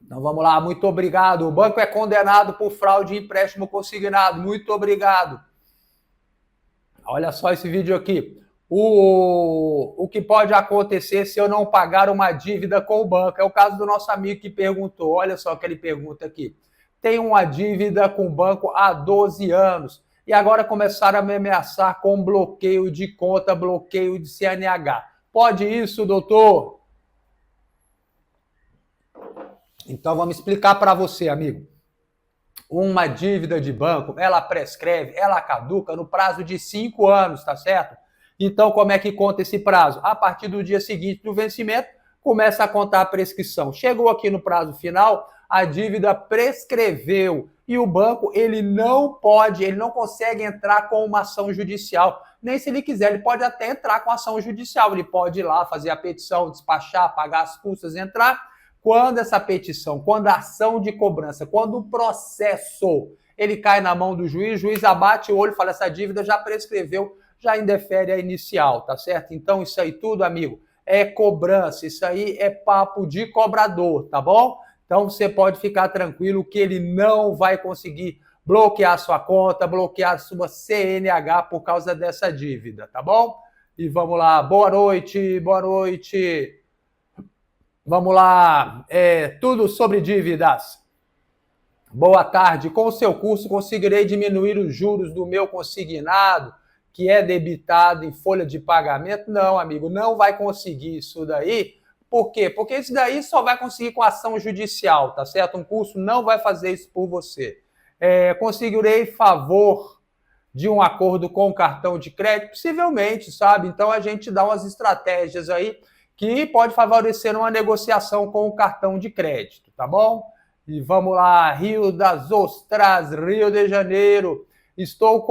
Então vamos lá, muito obrigado. O banco é condenado por fraude de empréstimo consignado. Muito obrigado. Olha só esse vídeo aqui. O que pode acontecer se eu não pagar uma dívida com o banco? É o caso do nosso amigo que perguntou. Olha só o que ele pergunta aqui. Tem uma dívida com o banco há 12 anos e agora começaram a me ameaçar com bloqueio de conta, bloqueio de CNH. Pode isso, doutor? Então vamos explicar para você, amigo. Uma dívida de banco, ela prescreve, ela caduca no prazo de 5 anos, tá certo? Então, como é que conta esse prazo? A partir do dia seguinte do vencimento, começa a contar a prescrição. Chegou aqui no prazo final, a dívida prescreveu e o banco ele não consegue entrar com uma ação judicial. Nem se ele quiser, ele pode até entrar com ação judicial. Ele pode ir lá fazer a petição, despachar, pagar as custas, entrar. Quando essa petição, quando a ação de cobrança, quando o processo ele cai na mão do juiz, o juiz abate o olho e fala, essa dívida já prescreveu, já indefere a inicial, tá certo? Então isso aí tudo, amigo, é cobrança, isso aí é papo de cobrador, tá bom? Então você pode ficar tranquilo que ele não vai conseguir bloquear sua conta, bloquear sua CNH por causa dessa dívida, tá bom? E vamos lá, boa noite, boa noite. Vamos lá, tudo sobre dívidas. Boa tarde. Com o seu curso, conseguirei diminuir os juros do meu consignado, que é debitado em folha de pagamento? Não, amigo, não vai conseguir isso daí. Por quê? Porque isso daí só vai conseguir com ação judicial, tá certo? Um curso não vai fazer isso por você. Conseguirei favor de um acordo com o cartão de crédito? Possivelmente, sabe? Então a gente dá umas estratégias aí que pode favorecer uma negociação com o cartão de crédito, tá bom? E vamos lá, Rio das Ostras, Rio de Janeiro. Estou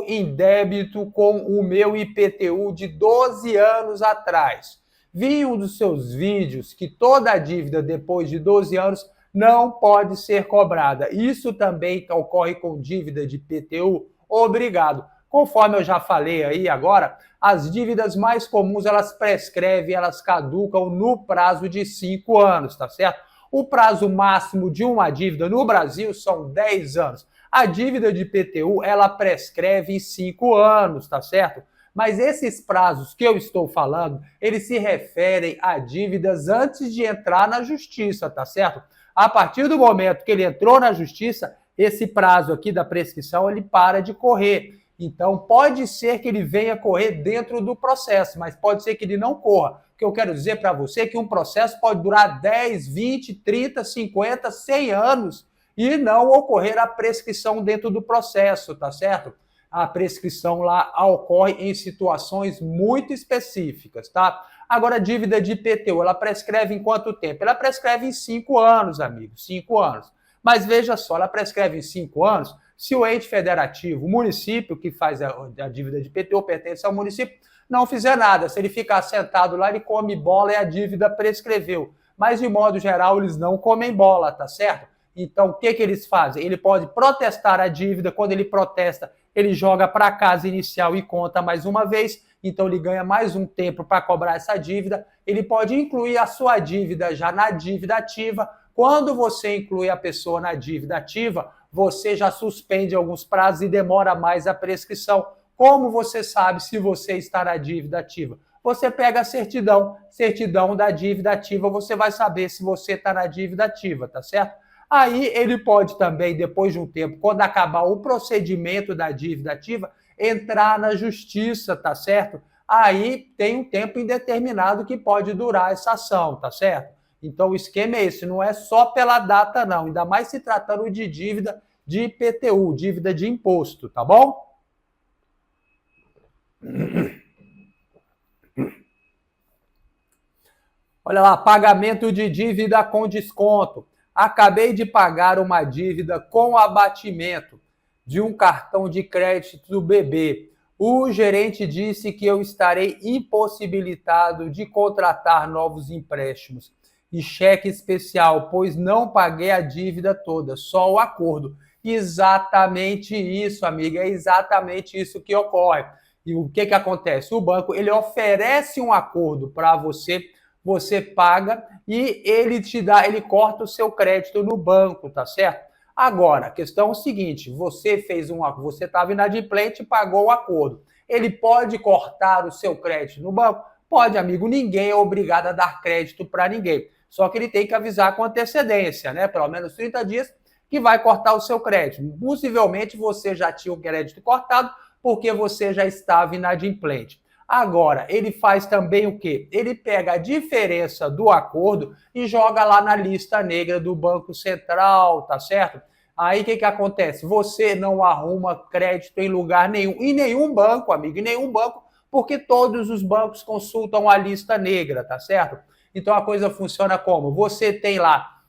em débito com o meu IPTU de 12 anos atrás. Vi em um dos seus vídeos que toda a dívida depois de 12 anos não pode ser cobrada. Isso também ocorre com dívida de IPTU? Obrigado. Conforme eu já falei aí agora, as dívidas mais comuns, elas prescrevem, elas caducam no prazo de 5 anos, tá certo? O prazo máximo de uma dívida no Brasil são 10 anos. A dívida de IPTU, ela prescreve em 5 anos, tá certo? Mas esses prazos que eu estou falando, eles se referem a dívidas antes de entrar na justiça, tá certo? A partir do momento que ele entrou na justiça, esse prazo aqui da prescrição, ele para de correr. Então, pode ser que ele venha correr dentro do processo, mas pode ser que ele não corra. O que eu quero dizer para você é que um processo pode durar 10, 20, 30, 50, 100 anos e não ocorrer a prescrição dentro do processo, tá certo? A prescrição lá ocorre em situações muito específicas, tá? Agora, a dívida de IPTU, ela prescreve em quanto tempo? Ela prescreve em 5 anos, amigo, 5 anos. Mas veja só, ela prescreve em 5 anos se o ente federativo, o município que faz a dívida de IPTU, pertence ao município, não fizer nada. Se ele ficar sentado lá, ele come bola e a dívida prescreveu. Mas, de modo geral, eles não comem bola, tá certo? Então, o que eles fazem? Ele pode protestar a dívida. Quando ele protesta, ele joga para a casa inicial e conta mais uma vez. Então, ele ganha mais um tempo para cobrar essa dívida. Ele pode incluir a sua dívida já na dívida ativa. Quando você inclui a pessoa na dívida ativa, você já suspende alguns prazos e demora mais a prescrição. Como você sabe se você está na dívida ativa? Você pega a certidão da dívida ativa, você vai saber se você está na dívida ativa, tá certo? Aí ele pode também, depois de um tempo, quando acabar o procedimento da dívida ativa, entrar na justiça, tá certo? Aí tem um tempo indeterminado que pode durar essa ação, tá certo? Então o esquema é esse, não é só pela data não, ainda mais se tratando de dívida de IPTU, dívida de imposto, tá bom? Olha lá, pagamento de dívida com desconto. Acabei de pagar uma dívida com abatimento de um cartão de crédito do BB. O gerente disse que eu estarei impossibilitado de contratar novos empréstimos e cheque especial, pois não paguei a dívida toda, só o acordo. Exatamente isso, amiga, é exatamente isso que ocorre. E o que acontece? O banco ele oferece um acordo para você, você paga e ele te dá, ele corta o seu crédito no banco, tá certo? Agora, a questão é o seguinte, você estava inadimplente e pagou o acordo. Ele pode cortar o seu crédito no banco? Pode, amigo, ninguém é obrigado a dar crédito para ninguém. Só que ele tem que avisar com antecedência, né? Pelo menos 30 dias que vai cortar o seu crédito. Possivelmente você já tinha o crédito cortado porque você já estava inadimplente. Agora, ele faz também o quê? Ele pega a diferença do acordo e joga lá na lista negra do Banco Central, tá certo? Aí o que acontece? Você não arruma crédito em lugar nenhum, em nenhum banco, amigo, em nenhum banco, porque todos os bancos consultam a lista negra, tá certo? Então a coisa funciona como? Você tem lá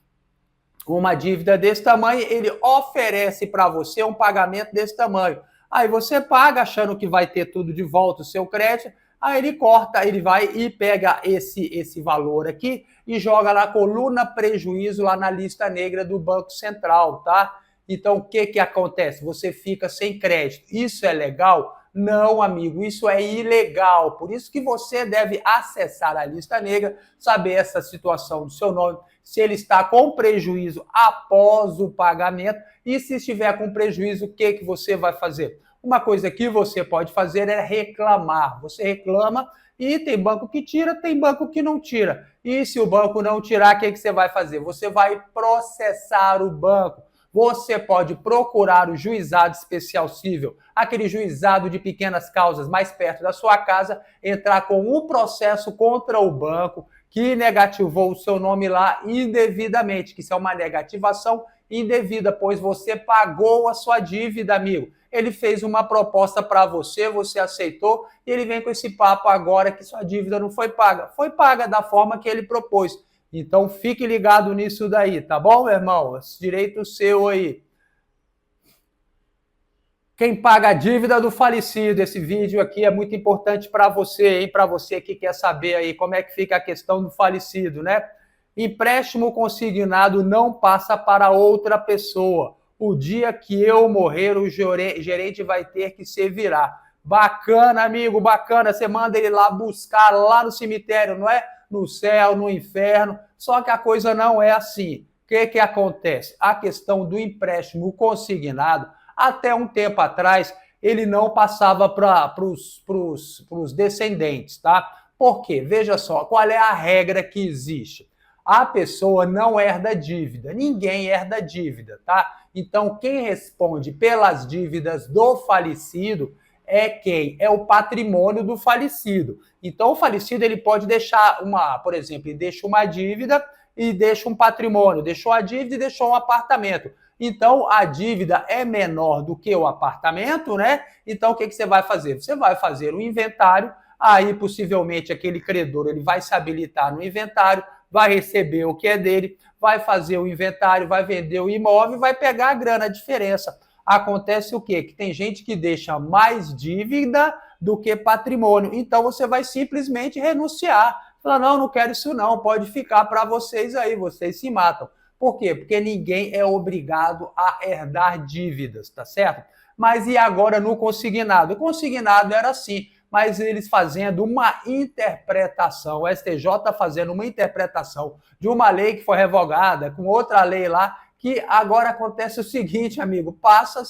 uma dívida desse tamanho, ele oferece para você um pagamento desse tamanho. Aí você paga achando que vai ter tudo de volta o seu crédito, aí ele corta, ele vai e pega esse valor aqui e joga na coluna prejuízo lá na lista negra do Banco Central, tá? Então o que acontece? Você fica sem crédito. Isso é legal? Não, amigo, isso é ilegal. Por isso que você deve acessar a lista negra, saber essa situação do seu nome, se ele está com prejuízo após o pagamento e se estiver com prejuízo, o que você vai fazer? Uma coisa que você pode fazer é reclamar. Você reclama e tem banco que tira, tem banco que não tira. E se o banco não tirar, o que você vai fazer? Você vai processar o banco. Você pode procurar o juizado especial cível, aquele juizado de pequenas causas mais perto da sua casa, entrar com um processo contra o banco que negativou o seu nome lá indevidamente, que isso é uma negativação indevida, pois você pagou a sua dívida, amigo. Ele fez uma proposta para você, você aceitou, e ele vem com esse papo agora que sua dívida não foi paga. Foi paga da forma que ele propôs. Então fique ligado nisso daí, tá bom, meu irmão? Direito seu aí. Quem paga a dívida do falecido? Esse vídeo aqui é muito importante para você, hein? Para você que quer saber aí como é que fica a questão do falecido, né? Empréstimo consignado não passa para outra pessoa. O dia que eu morrer, o gerente vai ter que se virar. Bacana, amigo, bacana. Você manda ele lá buscar lá no cemitério, não é? No céu, no inferno. Só que a coisa não é assim. O que acontece? A questão do empréstimo consignado, até um tempo atrás, ele não passava para os descendentes, tá? Por quê? Veja só, qual é a regra que existe? A pessoa não herda dívida, ninguém herda dívida, tá? Então, quem responde pelas dívidas do falecido é quem? É o patrimônio do falecido. Então, o falecido ele pode deixar por exemplo, ele deixa uma dívida e deixa um patrimônio, deixou a dívida e deixou um apartamento. Então, a dívida é menor do que o apartamento, né? Então, o que você vai fazer? Você vai fazer um inventário, aí possivelmente aquele credor ele vai se habilitar no inventário, vai receber o que é dele, vai fazer o inventário, vai vender o imóvel, vai pegar a grana, a diferença. Acontece o quê? Que tem gente que deixa mais dívida do que patrimônio. Então, você vai simplesmente renunciar. Fala, não quero isso não, pode ficar para vocês aí, vocês se matam. Por quê? Porque ninguém é obrigado a herdar dívidas, tá certo? Mas e agora no consignado? O consignado era assim, mas eles fazendo uma interpretação, o STJ fazendo uma interpretação de uma lei que foi revogada, com outra lei lá, que agora acontece o seguinte, amigo, passa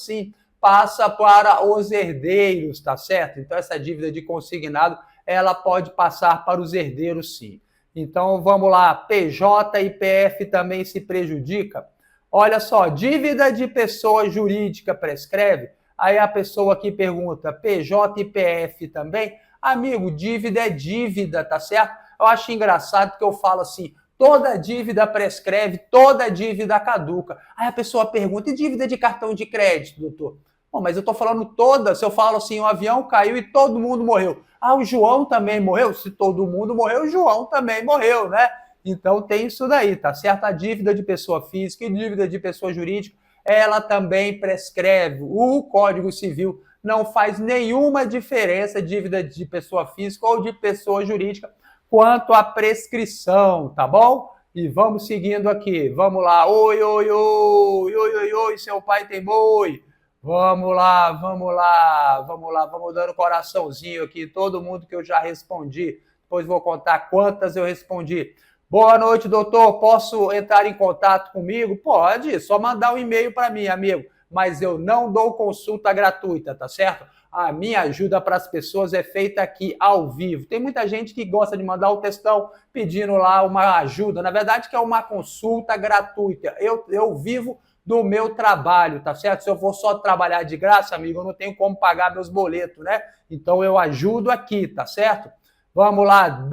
para os herdeiros, tá certo? Então essa dívida de consignado, ela pode passar para os herdeiros sim. Então vamos lá, PJ e PF também se prejudica. Olha só, dívida de pessoa jurídica prescreve? Aí a pessoa aqui pergunta, PJ e PF também? Amigo, dívida é dívida, tá certo? Eu acho engraçado que eu falo assim, toda dívida prescreve, toda dívida caduca. Aí a pessoa pergunta, e dívida de cartão de crédito, doutor? Bom, mas eu tô falando toda, se eu falo assim, o avião caiu e todo mundo morreu. Ah, o João também morreu? Se todo mundo morreu, o João também morreu, né? Então tem isso daí, tá certo? A dívida de pessoa física e dívida de pessoa jurídica, ela também prescreve. O Código Civil não faz nenhuma diferença dívida de pessoa física ou de pessoa jurídica quanto à prescrição, tá bom? E vamos seguindo aqui. Vamos lá. Oi, oi, oi, oi, oi, oi, seu pai tem boi. Vamos lá, vamos lá, vamos lá, vamos dando coraçãozinho aqui, todo mundo que eu já respondi. depois vou contar quantas eu respondi. Boa noite, doutor. Posso entrar em contato comigo? Pode, só mandar um e-mail para mim, amigo. Mas eu não dou consulta gratuita, tá certo? A minha ajuda para as pessoas é feita aqui ao vivo. Tem muita gente que gosta de mandar o textão pedindo lá uma ajuda. Na verdade, que é uma consulta gratuita. Eu vivo do meu trabalho, tá certo? Se eu for só trabalhar de graça, amigo, eu não tenho como pagar meus boletos, né? Então eu ajudo aqui, tá certo? Vamos lá,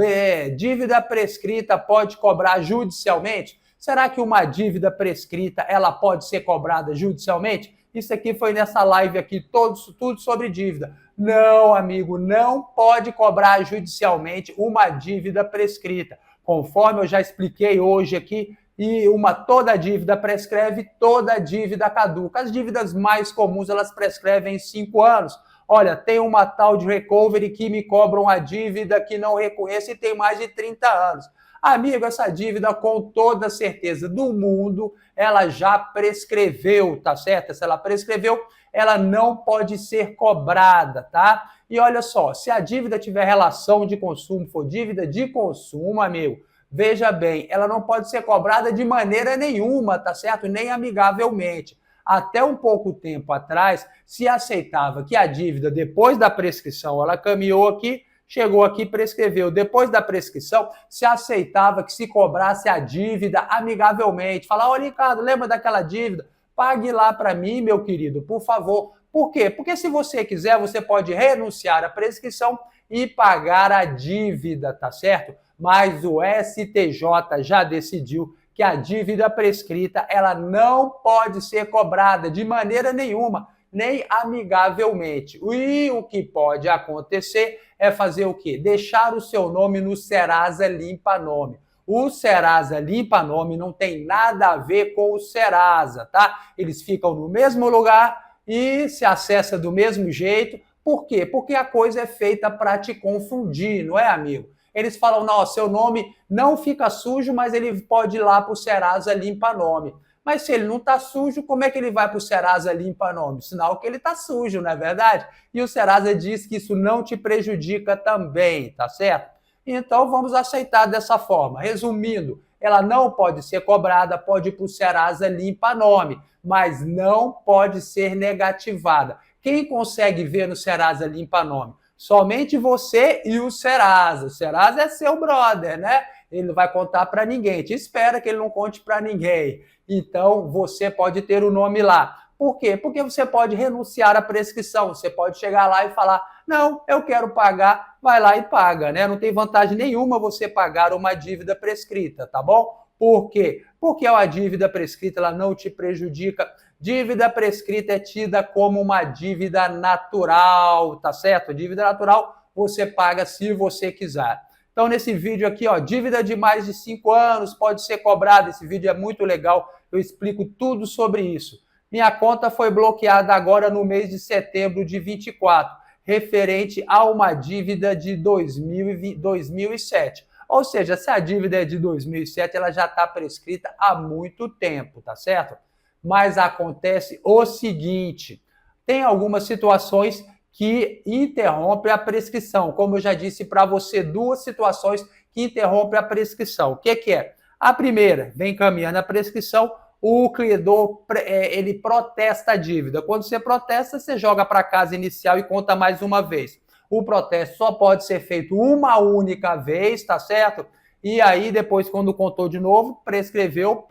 dívida prescrita pode cobrar judicialmente? Será que uma dívida prescrita ela pode ser cobrada judicialmente? Isso aqui foi nessa live aqui, tudo sobre dívida. Não, amigo, não pode cobrar judicialmente uma dívida prescrita. Conforme eu já expliquei hoje aqui, e toda dívida prescreve, toda dívida caduca. As dívidas mais comuns, elas prescrevem em 5 anos. Olha, tem uma tal de recovery que me cobra uma dívida que não reconheço e tem mais de 30 anos. Amigo, essa dívida, com toda certeza do mundo, ela já prescreveu, tá certo? Se ela prescreveu, ela não pode ser cobrada, tá? E olha só, se a dívida tiver relação de consumo, for dívida de consumo, amigo, veja bem, ela não pode ser cobrada de maneira nenhuma, tá certo? Nem amigavelmente. Até um pouco tempo atrás, se aceitava que a dívida, depois da prescrição, ela caminhou aqui, chegou aqui, prescreveu. Depois da prescrição, se aceitava que se cobrasse a dívida amigavelmente. Falar, ô Ricardo, lembra daquela dívida? Pague lá para mim, meu querido, por favor. Por quê? Porque se você quiser, você pode renunciar à prescrição e pagar a dívida, tá certo? Mas o STJ já decidiu que a dívida prescrita ela não pode ser cobrada de maneira nenhuma, nem amigavelmente. E o que pode acontecer é fazer o quê? Deixar o seu nome no Serasa Limpa Nome. O Serasa Limpa Nome não tem nada a ver com o Serasa, tá? Eles ficam no mesmo lugar e se acessa do mesmo jeito. Por quê? Porque a coisa é feita para te confundir, não é, amigo? Eles falam, não, seu nome não fica sujo, mas ele pode ir lá para o Serasa Limpa Nome. Mas se ele não está sujo, como é que ele vai para o Serasa Limpa Nome? Sinal que ele está sujo, não é verdade? E o Serasa diz que isso não te prejudica também, tá certo? Então vamos aceitar dessa forma. Resumindo, ela não pode ser cobrada, pode ir para o Serasa Limpa Nome, mas não pode ser negativada. Quem consegue ver no Serasa Limpa Nome? Somente você e o Serasa. O Serasa é seu brother, né? Ele não vai contar para ninguém. Te espera que ele não conte para ninguém. Então, você pode ter o nome lá. Por quê? Porque você pode renunciar à prescrição. Você pode chegar lá e falar, não, eu quero pagar, vai lá e paga, né? Não tem vantagem nenhuma você pagar uma dívida prescrita, tá bom? Por quê? Porque a dívida prescrita ela não te prejudica. Dívida prescrita é tida como uma dívida natural, tá certo? Dívida natural você paga se você quiser. Então, nesse vídeo aqui, ó, dívida de mais de 5 anos pode ser cobrada. Esse vídeo é muito legal, eu explico tudo sobre isso. Minha conta foi bloqueada agora no mês de setembro de 24, referente a uma dívida de 2007. Ou seja, se a dívida é de 2007, ela já está prescrita há muito tempo, tá certo? Mas acontece o seguinte, tem algumas situações que interrompem a prescrição. Como eu já disse para você, 2 situações que interrompem a prescrição. O que é? A primeira, vem caminhando a prescrição, o credor ele protesta a dívida. Quando você protesta, você joga para a casa inicial e conta mais uma vez. O protesto só pode ser feito uma única vez, tá certo? E aí, depois, quando contou de novo, prescreveu.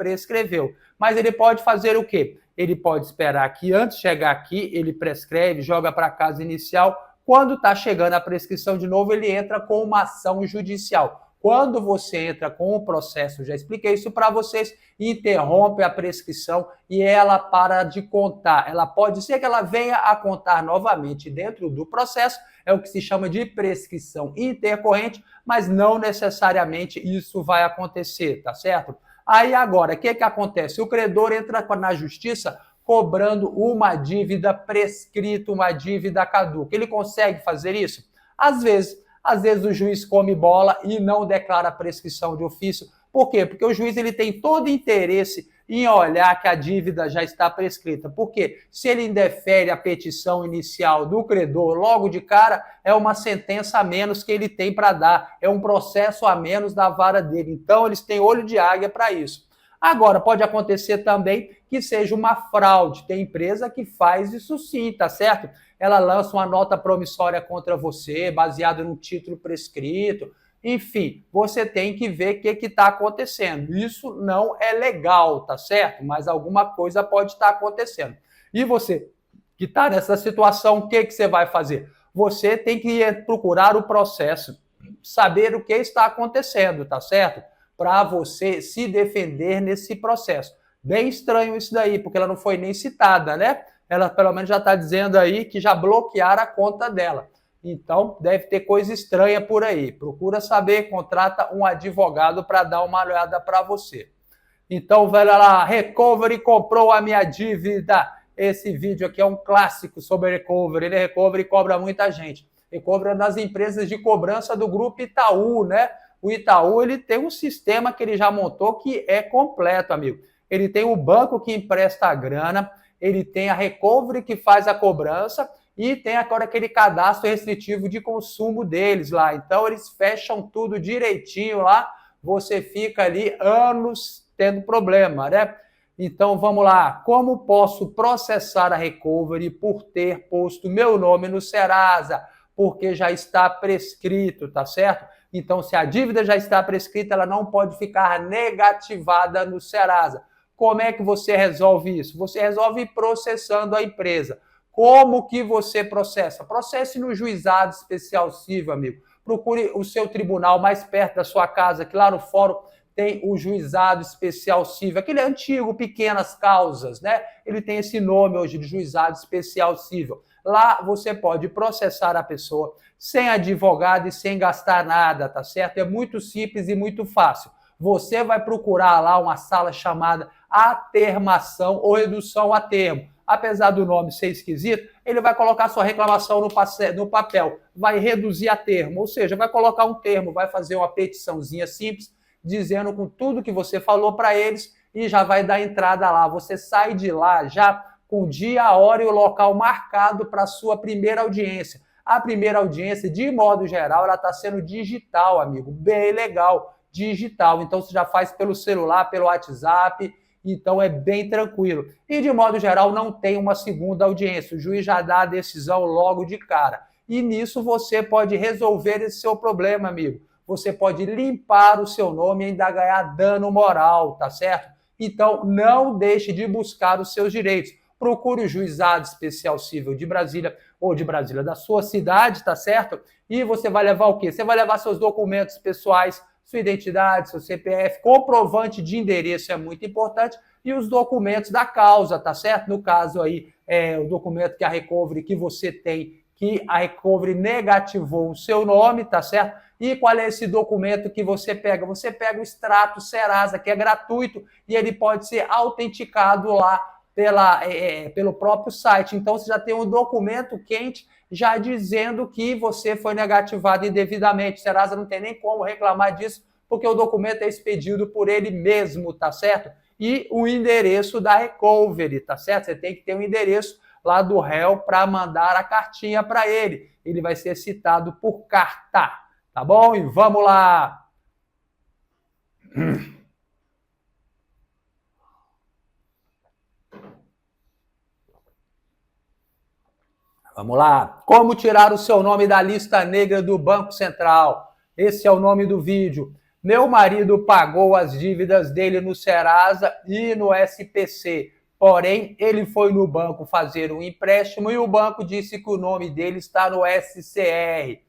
Mas ele pode fazer o quê? Ele pode esperar que antes de chegar aqui, ele prescreve, joga para a casa inicial. Quando está chegando a prescrição de novo, ele entra com uma ação judicial. Quando você entra com o processo, já expliquei isso para vocês, interrompe a prescrição e ela para de contar. Ela pode ser que ela venha a contar novamente dentro do processo, é o que se chama de prescrição intercorrente, mas não necessariamente isso vai acontecer, tá certo? Aí agora, o que acontece? O credor entra na justiça cobrando uma dívida prescrita, uma dívida caduca. Ele consegue fazer isso? Às vezes o juiz come bola e não declara prescrição de ofício. Por quê? Porque o juiz ele tem todo interesse em olhar que a dívida já está prescrita. Porque se ele indefere a petição inicial do credor logo de cara, é uma sentença a menos que ele tem para dar, é um processo a menos da vara dele. Então, eles têm olho de águia para isso. Agora, pode acontecer também que seja uma fraude. Tem empresa que faz isso sim, tá certo? Ela lança uma nota promissória contra você, baseada num título prescrito. Enfim, você tem que ver o que está acontecendo. Isso não é legal, tá certo? Mas alguma coisa pode estar acontecendo. E você que está nessa situação, o que você vai fazer? Você tem que procurar o processo, saber o que está acontecendo, tá certo? Para você se defender nesse processo. Bem estranho isso daí, porque ela não foi nem citada, né? Ela pelo menos já está dizendo aí que já bloquearam a conta dela. Então, deve ter coisa estranha por aí. Procura saber, contrata um advogado para dar uma olhada para você. Então, vai lá, Recovery comprou a minha dívida. Esse vídeo aqui é um clássico sobre Recovery. Ele Recovery cobra muita gente. Recovery é das empresas de cobrança do grupo Itaú, né? O Itaú, ele tem um sistema que ele já montou que é completo, amigo. Ele tem o banco que empresta a grana, ele tem a Recovery que faz a cobrança e tem agora aquele cadastro restritivo de consumo deles lá. Então, eles fecham tudo direitinho lá, você fica ali anos tendo problema, né? Então, vamos lá. Como posso processar a Recovery por ter posto meu nome no Serasa? Porque já está prescrito, tá certo? Então, se a dívida já está prescrita, ela não pode ficar negativada no Serasa. Como é que você resolve isso? Você resolve processando a empresa. Como que você processa? Processe no juizado especial civil, amigo. Procure o seu tribunal mais perto da sua casa, que lá no fórum tem o juizado especial civil, aquele antigo, pequenas causas, né? Ele tem esse nome hoje de juizado especial civil. Lá você pode processar a pessoa sem advogado e sem gastar nada, tá certo? É muito simples e muito fácil. Você vai procurar lá uma sala chamada atermação ou redução a termo. Apesar do nome ser esquisito, ele vai colocar sua reclamação no papel, vai reduzir a termo, ou seja, vai colocar um termo, vai fazer uma petiçãozinha simples, dizendo com tudo que você falou para eles e já vai dar entrada lá. Você sai de lá já com o dia, a hora e o local marcado para a sua primeira audiência. A primeira audiência, de modo geral, ela está sendo digital, amigo, bem legal, digital. Então, você já faz pelo celular, pelo WhatsApp, então é bem tranquilo. E, de modo geral, não tem uma segunda audiência. O juiz já dá a decisão logo de cara. E nisso você pode resolver esse seu problema, amigo. Você pode limpar o seu nome e ainda ganhar dano moral, tá certo? Então, não deixe de buscar os seus direitos. Procure o juizado especial civil de Brasília ou de Brasília da sua cidade, tá certo? E você vai levar o quê? Você vai levar seus documentos pessoais, sua identidade, seu CPF, comprovante de endereço é muito importante e os documentos da causa, tá certo? No caso aí, o documento que a Recovery que você tem, que a Recovery negativou o seu nome, tá certo? E qual é esse documento que você pega? Você pega o extrato Serasa, que é gratuito, e ele pode ser autenticado lá pelo próprio site. Então, você já tem um documento quente já dizendo que você foi negativado indevidamente. O Serasa não tem nem como reclamar disso, porque o documento é expedido por ele mesmo, tá certo? E o endereço da Recovery, tá certo? Você tem que ter um endereço lá do réu para mandar a cartinha para ele. Ele vai ser citado por carta, tá bom? E vamos lá! Vamos lá. Como tirar o seu nome da lista negra do Banco Central? Esse é o nome do vídeo. Meu marido pagou as dívidas dele no Serasa e no SPC. Porém, ele foi no banco fazer um empréstimo e o banco disse que o nome dele está no SCR.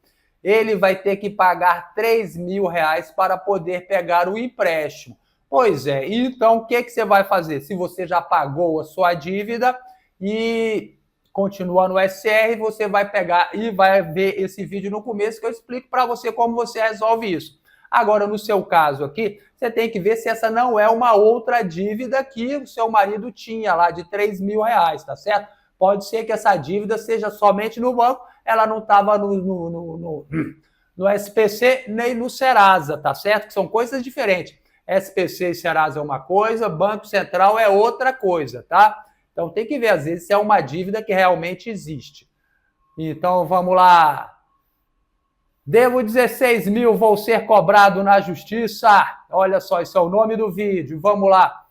Ele vai ter que pagar R$3.000 para poder pegar o empréstimo. Pois é, então o que você vai fazer? Se você já pagou a sua dívida e continua no SCR, você vai pegar e vai ver esse vídeo no começo que eu explico para você como você resolve isso. Agora, no seu caso aqui, você tem que ver se essa não é uma outra dívida que o seu marido tinha lá de R$3.000, tá certo? Pode ser que essa dívida seja somente no banco, ela não estava no SPC nem no Serasa, tá certo? Que são coisas diferentes. SPC e Serasa é uma coisa, Banco Central é outra coisa, tá? Então tem que ver, às vezes, se é uma dívida que realmente existe. Então vamos lá. Devo 16 mil, vou ser cobrado na justiça. Olha só, isso é o nome do vídeo. Vamos lá.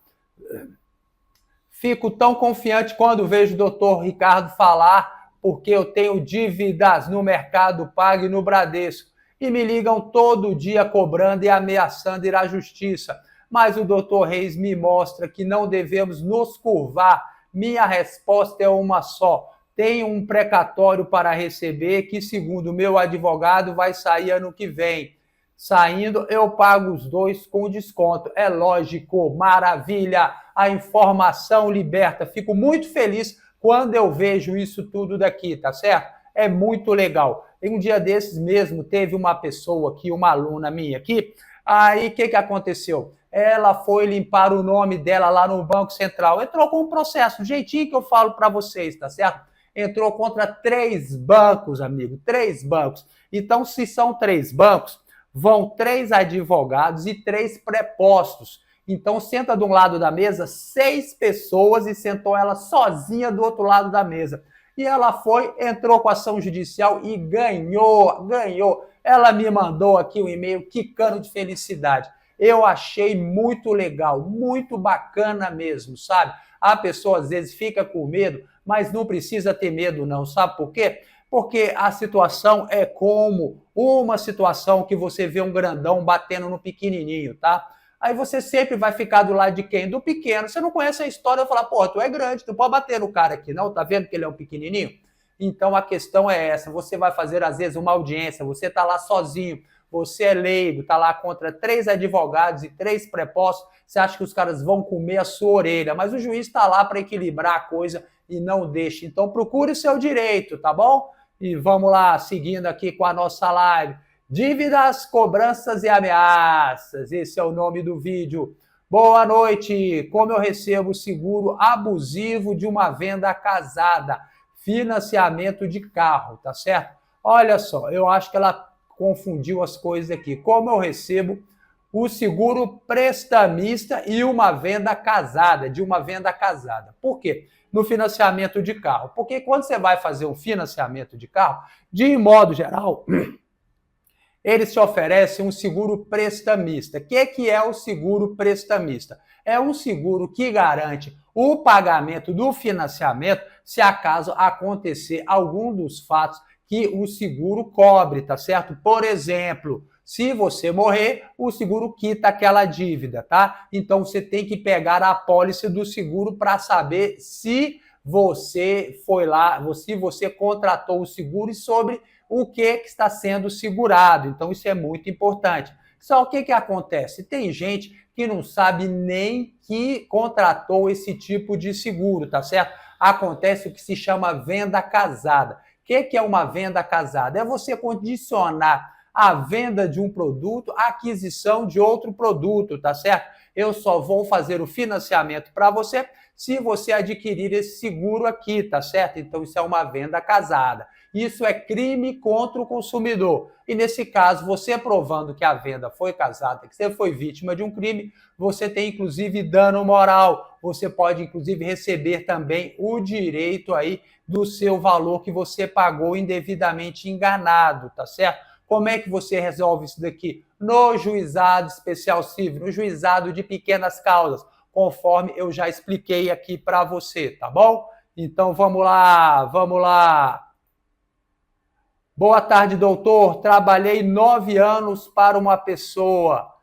Fico tão confiante quando vejo o doutor Ricardo falar, porque eu tenho dívidas no Mercado Pago e no Bradesco. E me ligam todo dia cobrando e ameaçando ir à justiça. Mas o doutor Reis me mostra que não devemos nos curvar. Minha resposta é uma só. Tenho um precatório para receber que, segundo meu advogado, vai sair ano que vem. Saindo, eu pago os dois com desconto. É lógico, maravilha, a informação liberta. Fico muito feliz quando eu vejo isso tudo daqui, tá certo? É muito legal. E um dia desses mesmo, teve uma pessoa aqui, uma aluna minha aqui, aí o que aconteceu? Ela foi limpar o nome dela lá no Banco Central, entrou com um processo, do jeitinho que eu falo para vocês, tá certo? Entrou contra 3 bancos, amigo, 3 bancos. Então, se são 3 bancos, vão 3 advogados e 3 prepostos. Então, senta de um lado da mesa 6 pessoas e sentou ela sozinha do outro lado da mesa. E ela foi, entrou com ação judicial e ganhou. Ela me mandou aqui um e-mail quicando de felicidade. Eu achei muito legal, muito bacana mesmo, sabe? A pessoa às vezes fica com medo, mas não precisa ter medo não, sabe por quê? Porque a situação é como uma situação que você vê um grandão batendo no pequenininho, tá? Aí você sempre vai ficar do lado de quem? Do pequeno. Você não conhece a história, vai falar, pô, tu é grande, tu pode bater no cara aqui, não? Tá vendo que ele é um pequenininho? Então a questão é essa, você vai fazer às vezes uma audiência, você tá lá sozinho, você é leigo, tá lá contra 3 advogados e 3 prepostos, você acha que os caras vão comer a sua orelha, mas o juiz está lá para equilibrar a coisa e não deixa. Então procure o seu direito, tá bom? E vamos lá, seguindo aqui com a nossa live. Dívidas, cobranças e ameaças. Esse é o nome do vídeo. Boa noite. Como eu recebo seguro abusivo de uma venda casada? Financiamento de carro, tá certo? Olha só, eu acho que ela confundiu as coisas aqui. Como eu recebo o seguro prestamista e uma venda casada, de uma venda casada. Por quê? No financiamento de carro. Porque quando você vai fazer um financiamento de carro, de modo geral, eles te oferecem um seguro prestamista. O que é o seguro prestamista? É um seguro que garante o pagamento do financiamento se acaso acontecer algum dos fatos que o seguro cobre, tá certo? Por exemplo, se você morrer, o seguro quita aquela dívida, tá? Então você tem que pegar a apólice do seguro para saber se você foi lá, se você contratou o seguro e sobre o que está sendo segurado. Então isso é muito importante. Só o que acontece? Tem gente que não sabe nem que contratou esse tipo de seguro, tá certo? Acontece o que se chama venda casada. O que é uma venda casada? É você condicionar a venda de um produto à aquisição de outro produto, tá certo? Eu só vou fazer o financiamento para você se você adquirir esse seguro aqui, tá certo? Então isso é uma venda casada. Isso é crime contra o consumidor. E nesse caso, você provando que a venda foi casada, que você foi vítima de um crime, você tem inclusive dano moral. Você pode inclusive receber também o direito aí do seu valor que você pagou indevidamente enganado, tá certo? Como é que você resolve isso daqui? No juizado especial civil, no juizado de pequenas causas, conforme eu já expliquei aqui para você, tá bom? Então vamos lá, vamos lá. Boa tarde, doutor. Trabalhei 9 anos para uma pessoa.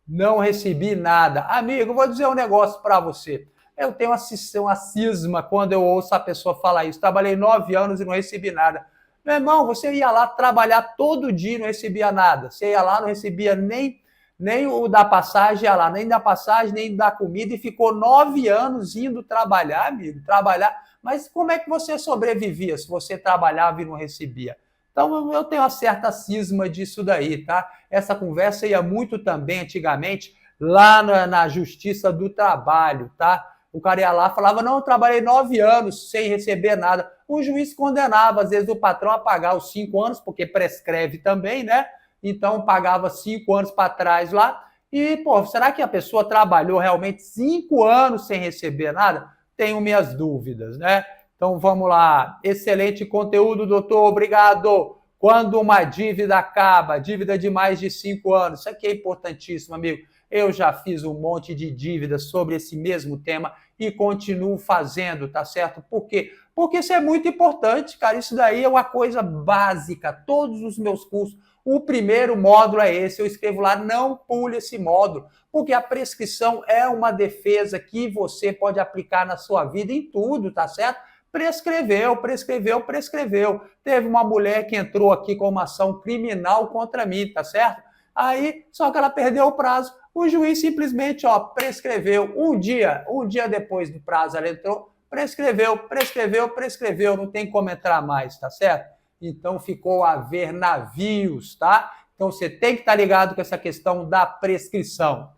Não recebi nada. Amigo, vou dizer um negócio para você. Eu tenho uma cisma quando eu ouço a pessoa falar isso. Trabalhei 9 anos e não recebi nada. Meu irmão, você ia lá trabalhar todo dia e não recebia nada. Você ia lá, não recebia nem o da passagem, ia lá, nem da passagem, nem da comida, e ficou 9 anos indo trabalhar, amigo, trabalhar. Mas como é que você sobrevivia se você trabalhava e não recebia? Então, eu tenho uma certa cisma disso daí, tá? Essa conversa ia muito também, antigamente, lá na Justiça do Trabalho, tá? O cara ia lá e falava, não, eu trabalhei 9 anos sem receber nada. O juiz condenava, às vezes, o patrão a pagar os 5 anos, porque prescreve também, né? Então, pagava 5 anos para trás lá, E, pô, será que a pessoa trabalhou realmente 5 anos sem receber nada? Tenho minhas dúvidas, né? Então vamos lá. Excelente conteúdo, doutor. Obrigado. Quando uma dívida acaba, dívida de mais de 5 anos, isso aqui é importantíssimo, amigo. Eu já fiz um monte de dívidas sobre esse mesmo tema e continuo fazendo, tá certo? Por quê? Porque isso é muito importante, cara. Isso daí é uma coisa básica. Todos os meus cursos, o primeiro módulo é esse. Eu escrevo lá, não pule esse módulo, porque a prescrição é uma defesa que você pode aplicar na sua vida em tudo, tá certo? Prescreveu, prescreveu, prescreveu. Teve uma mulher que entrou aqui com uma ação criminal contra mim, tá certo? Aí, só que ela perdeu o prazo. O juiz simplesmente, prescreveu. Um dia depois do prazo ela entrou, prescreveu, não tem como entrar mais, tá certo? Então ficou a ver navios, tá? Então você tem que estar ligado com essa questão da prescrição.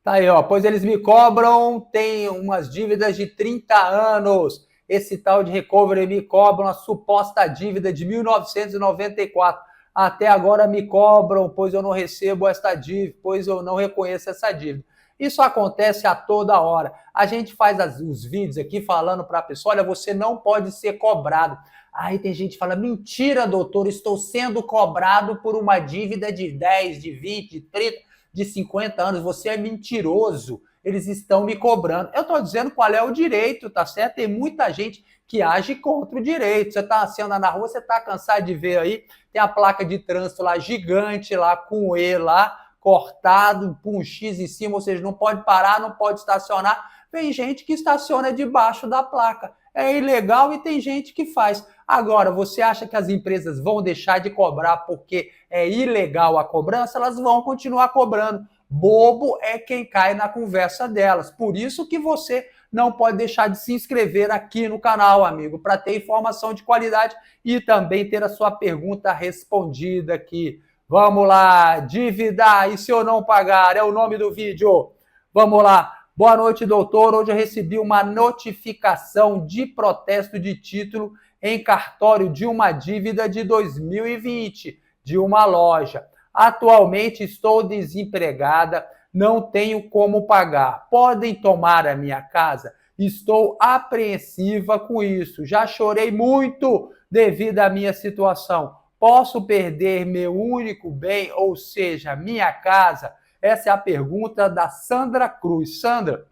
Tá aí, pois eles me cobram, tem umas dívidas de 30 anos. Esse tal de recovery me cobram a suposta dívida de 1994. Até agora me cobram, pois eu não recebo esta dívida, pois eu não reconheço essa dívida. Isso acontece a toda hora. A gente faz os vídeos aqui falando para a pessoa, olha, você não pode ser cobrado. Aí tem gente que fala, mentira, doutor, estou sendo cobrado por uma dívida de 10, de 20, de 30, de 50 anos, você é mentiroso, eles estão me cobrando. Eu estou dizendo qual é o direito, tá certo? Tem muita gente que age contra o direito. Você está assim, andando na rua, você está cansado de ver aí, tem a placa de trânsito lá gigante, lá com E lá, cortado, com um X em cima, ou seja, não pode parar, não pode estacionar. Tem gente que estaciona debaixo da placa. É ilegal e tem gente que faz. Agora, você acha que as empresas vão deixar de cobrar porque é ilegal a cobrança? Elas vão continuar cobrando. Bobo é quem cai na conversa delas. Por isso que você não pode deixar de se inscrever aqui no canal, amigo, para ter informação de qualidade e também ter a sua pergunta respondida aqui. Vamos lá, dívida, e se eu não pagar? É o nome do vídeo. Vamos lá. Boa noite, doutor. Hoje eu recebi uma notificação de protesto de título em cartório de uma dívida de 2020, de uma loja. Atualmente estou desempregada, não tenho como pagar. Podem tomar a minha casa? Estou apreensiva com isso. Já chorei muito devido à minha situação. Posso perder meu único bem, ou seja, minha casa? Essa é a pergunta da Sandra Cruz. Sandra,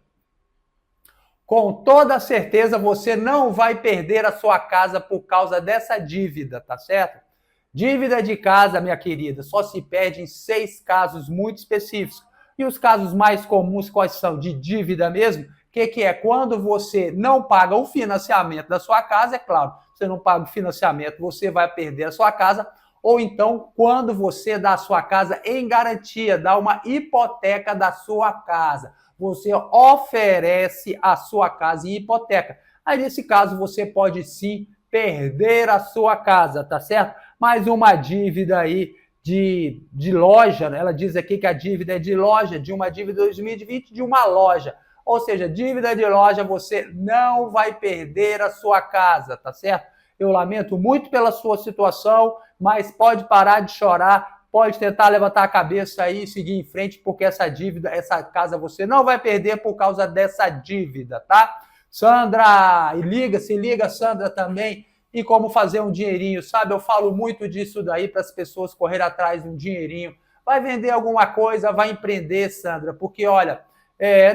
com toda certeza você não vai perder a sua casa por causa dessa dívida, tá certo? Dívida de casa, minha querida, só se perde em 6 casos muito específicos. E os casos mais comuns quais são? De dívida mesmo? O que é? Quando você não paga o financiamento da sua casa, é claro, você não paga o financiamento, você vai perder a sua casa. Ou então, quando você dá a sua casa em garantia, dá uma hipoteca da sua casa. Você oferece a sua casa em hipoteca. Aí, nesse caso, você pode sim perder a sua casa, tá certo? Mais uma dívida aí de loja, né? Ela diz aqui que a dívida é de loja, de uma dívida de 2020 de uma loja. Ou seja, dívida de loja, você não vai perder a sua casa, tá certo? Eu lamento muito pela sua situação, mas pode parar de chorar, pode tentar levantar a cabeça aí e seguir em frente, porque essa dívida, essa casa você não vai perder por causa dessa dívida, tá? Sandra, se liga, Sandra, também, e como fazer um dinheirinho, sabe? Eu falo muito disso daí para as pessoas correr atrás de um dinheirinho. Vai vender alguma coisa, vai empreender, Sandra, porque, olha,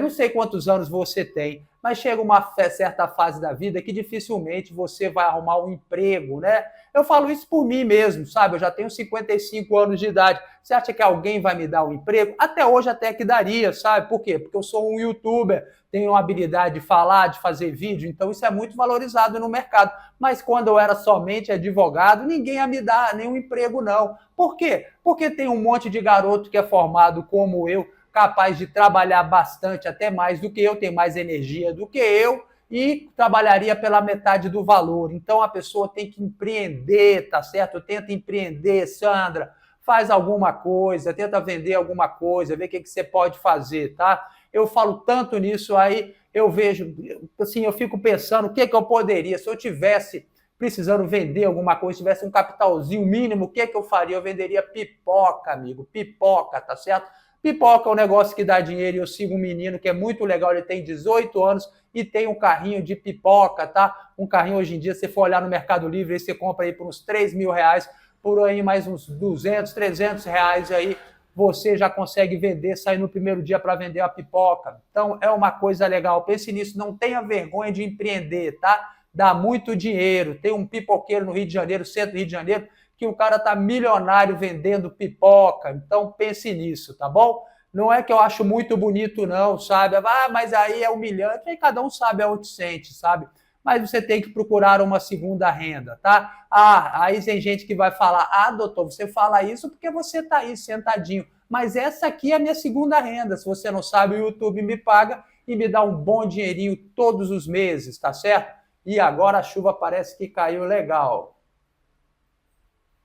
não sei quantos anos você tem, mas chega uma certa fase da vida que dificilmente você vai arrumar um emprego, né? Eu falo isso por mim mesmo, sabe? Eu já tenho 55 anos de idade. Você acha que alguém vai me dar um emprego? Até hoje até que daria, sabe? Por quê? Porque eu sou um youtuber, tenho uma habilidade de falar, de fazer vídeo, então isso é muito valorizado no mercado. Mas quando eu era somente advogado, ninguém ia me dar nenhum emprego, não. Por quê? Porque tem um monte de garoto que é formado como eu, capaz de trabalhar bastante, até mais do que eu, tem mais energia do que eu, e trabalharia pela metade do valor. Então a pessoa tem que empreender, tá certo? Tenta empreender, Sandra, faz alguma coisa, tenta vender alguma coisa, vê o que você pode fazer, tá? Eu falo tanto nisso aí, eu vejo, assim, eu fico pensando o que eu poderia, se eu tivesse precisando vender alguma coisa, tivesse um capitalzinho mínimo, o que eu faria? Eu venderia pipoca, amigo, pipoca, tá certo? Pipoca é um negócio que dá dinheiro e eu sigo um menino que é muito legal, ele tem 18 anos e tem um carrinho de pipoca, tá? Um carrinho hoje em dia, se você for olhar no Mercado Livre, aí você compra aí por uns 3 mil reais, por aí mais uns 200, 300 reais aí, você já consegue vender, sair no primeiro dia para vender a pipoca. Então é uma coisa legal, pense nisso, não tenha vergonha de empreender, tá? Dá muito dinheiro. Tem um pipoqueiro no Rio de Janeiro, centro do Rio de Janeiro, que o cara tá milionário vendendo pipoca. Então pense nisso, tá bom? Não é que eu acho muito bonito não, sabe? Ah, mas aí é humilhante. Aí cada um sabe aonde sente, sabe? Mas você tem que procurar uma segunda renda, tá? Ah, aí tem gente que vai falar, ah, doutor, você fala isso porque você tá aí sentadinho. Mas essa aqui é a minha segunda renda. Se você não sabe, o YouTube me paga e me dá um bom dinheirinho todos os meses, tá certo? E agora a chuva parece que caiu legal.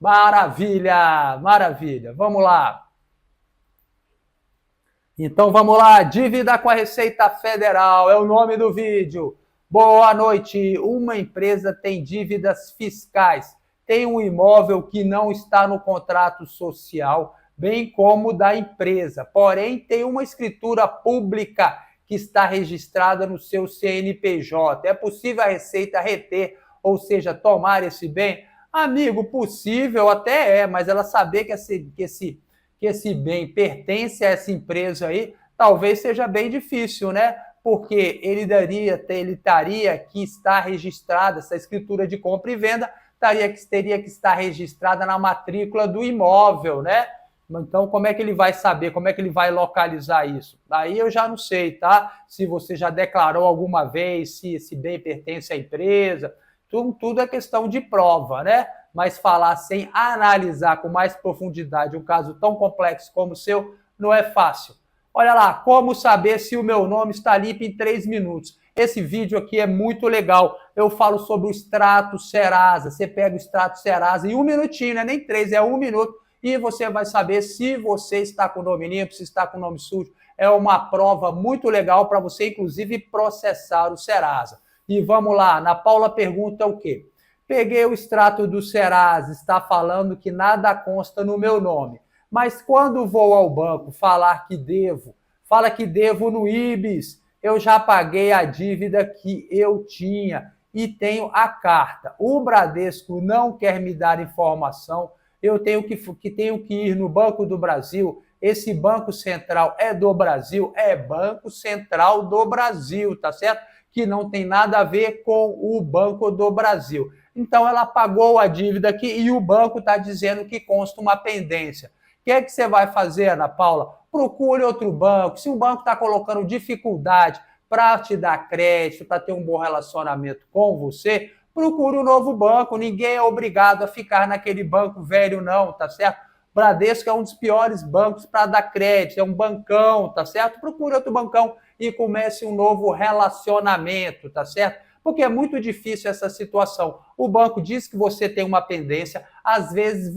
Maravilha, maravilha. Vamos lá. Então vamos lá, dívida com a Receita Federal, é o nome do vídeo. Boa noite. Uma empresa tem dívidas fiscais, tem um imóvel que não está no contrato social, bem como da empresa, porém tem uma escritura pública que está registrada no seu CNPJ. É possível a Receita reter, ou seja, tomar esse bem? Amigo, possível até é, mas ela saber que esse bem pertence a essa empresa aí, talvez seja bem difícil, né? Porque ele teria que estar registrada, essa escritura de compra e venda teria que estar registrada na matrícula do imóvel, né? Então, como é que ele vai saber? Como é que ele vai localizar isso? Aí eu já não sei, tá? Se você já declarou alguma vez, se esse bem pertence à empresa, tudo é questão de prova, né? Mas falar sem analisar com mais profundidade um caso tão complexo como o seu não é fácil. Olha lá, como saber se o meu nome está limpo em 3 minutos. Esse vídeo aqui é muito legal. Eu falo sobre o extrato Serasa. Você pega o extrato Serasa em 1 minutinho, não é nem 3, é 1 minuto. E você vai saber se você está com o nome limpo, se está com o nome sujo. É uma prova muito legal para você, inclusive, processar o Serasa. E vamos lá, Ana Paula pergunta o quê? Peguei o extrato do Serasa, está falando que nada consta no meu nome. Mas quando vou ao banco falar que devo, fala que devo no IBIS, eu já paguei a dívida que eu tinha e tenho a carta. O Bradesco não quer me dar informação, eu tenho que ir no Banco do Brasil. Esse Banco Central é do Brasil? É Banco Central do Brasil, tá certo? Que não tem nada a ver com o Banco do Brasil. Então ela pagou a dívida aqui e o banco está dizendo que consta uma pendência. O que é que você vai fazer, Ana Paula? Procure outro banco. Se o banco está colocando dificuldade para te dar crédito, para ter um bom relacionamento com você, procure um novo banco. Ninguém é obrigado a ficar naquele banco velho, não, tá certo? Bradesco é um dos piores bancos para dar crédito, é um bancão, tá certo? Procure outro bancão e comece um novo relacionamento, tá certo? Porque é muito difícil essa situação. O banco diz que você tem uma pendência, às vezes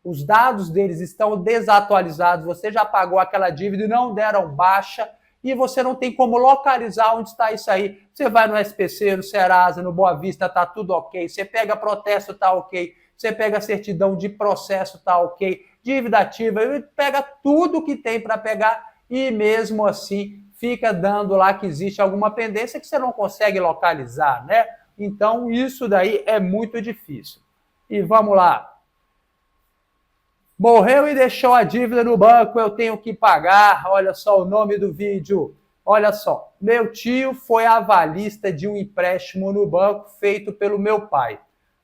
os dados deles estão desatualizados, você já pagou aquela dívida e não deram baixa, e você não tem como localizar onde está isso aí. Você vai no SPC, no Serasa, no Boa Vista, tá tudo ok. Você pega protesto, tá ok. Você pega a certidão de processo, tá ok. Dívida ativa, pega tudo que tem para pegar e mesmo assim fica dando lá que existe alguma pendência que você não consegue localizar, né? Então isso daí é muito difícil. E vamos lá. Morreu e deixou a dívida no banco, eu tenho que pagar. Olha só o nome do vídeo. Olha só, meu tio foi avalista de um empréstimo no banco feito pelo meu pai.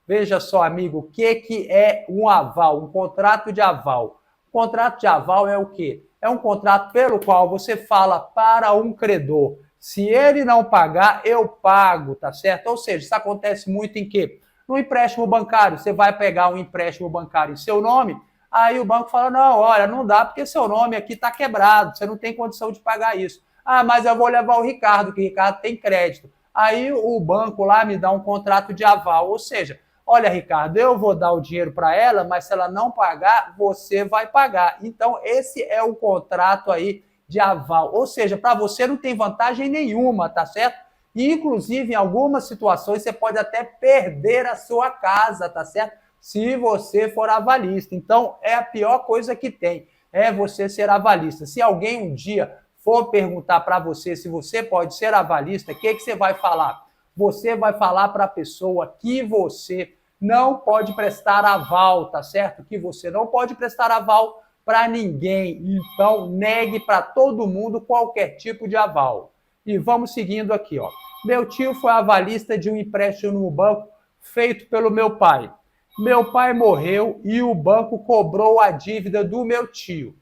Veja só, amigo, o que é um aval, um contrato de aval? O contrato de aval é o quê? É um contrato pelo qual você fala para um credor, se ele não pagar, eu pago, tá certo? Ou seja, isso acontece muito em quê? No empréstimo bancário, você vai pegar um empréstimo bancário em seu nome, aí o banco fala, não, olha, não dá porque seu nome aqui está quebrado, você não tem condição de pagar isso. Ah, mas eu vou levar o Ricardo, que o Ricardo tem crédito. Aí o banco lá me dá um contrato de aval, ou seja, olha, Ricardo, eu vou dar o dinheiro para ela, mas se ela não pagar, você vai pagar. Então, esse é o contrato aí de aval. Ou seja, para você não tem vantagem nenhuma, tá certo? E, inclusive, em algumas situações, você pode até perder a sua casa, tá certo? Se você for avalista. Então, é a pior coisa que tem, é você ser avalista. Se alguém um dia for perguntar para você se você pode ser avalista, o que você vai falar? Você vai falar para a pessoa que você não pode prestar aval, tá certo? Que você não pode prestar aval para ninguém. Então, negue para todo mundo qualquer tipo de aval. E vamos seguindo aqui, ó. Meu tio foi avalista de um empréstimo no banco feito pelo meu pai. Meu pai morreu e o banco cobrou a dívida do meu tio.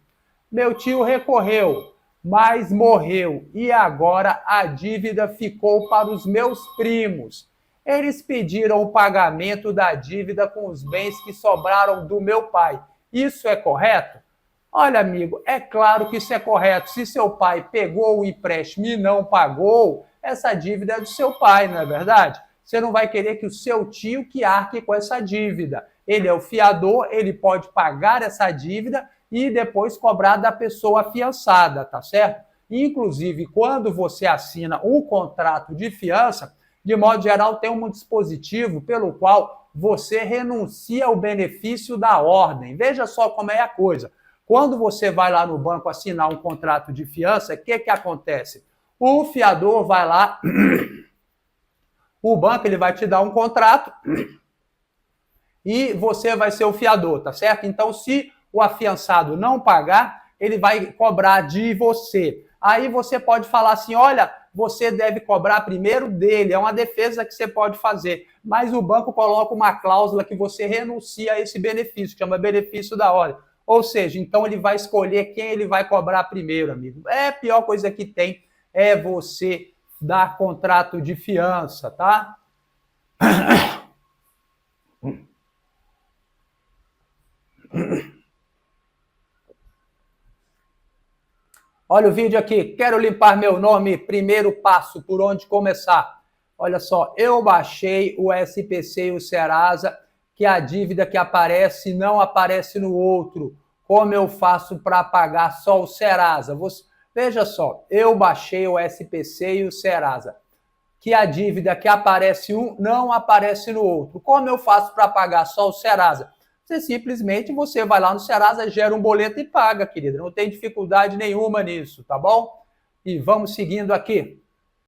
Meu tio recorreu, mas morreu e agora a dívida ficou para os meus primos. Eles pediram o pagamento da dívida com os bens que sobraram do meu pai. Isso é correto? Olha, amigo, é claro que isso é correto. Se seu pai pegou o empréstimo e não pagou, essa dívida é do seu pai, não é verdade? Você não vai querer que o seu tio que arque com essa dívida. Ele é o fiador, ele pode pagar essa dívida e depois cobrar da pessoa afiançada, tá certo? Inclusive, quando você assina um contrato de fiança, de modo geral, tem um dispositivo pelo qual você renuncia ao benefício da ordem. Veja só como é a coisa. Quando você vai lá no banco assinar um contrato de fiança, o que acontece? O fiador vai lá, o banco ele vai te dar um contrato e você vai ser o fiador, tá certo? Então, se o afiançado não pagar, ele vai cobrar de você. Aí você pode falar assim, olha, você deve cobrar primeiro dele, é uma defesa que você pode fazer. Mas o banco coloca uma cláusula que você renuncia a esse benefício, que chama benefício da ordem. Ou seja, então ele vai escolher quem ele vai cobrar primeiro, amigo. É a pior coisa que tem, é você dar contrato de fiança, tá? Olha o vídeo aqui. Quero limpar meu nome. Primeiro passo, por onde começar? Olha só, eu baixei o SPC e o Serasa, que a dívida que aparece não aparece no outro. Como eu faço para pagar só o Serasa? Veja só, eu baixei o SPC e o Serasa, que a dívida que aparece um não aparece no outro. Como eu faço para pagar só o Serasa? Você vai lá no Serasa, gera um boleto e paga, querida. Não tem dificuldade nenhuma nisso, tá bom? E vamos seguindo aqui.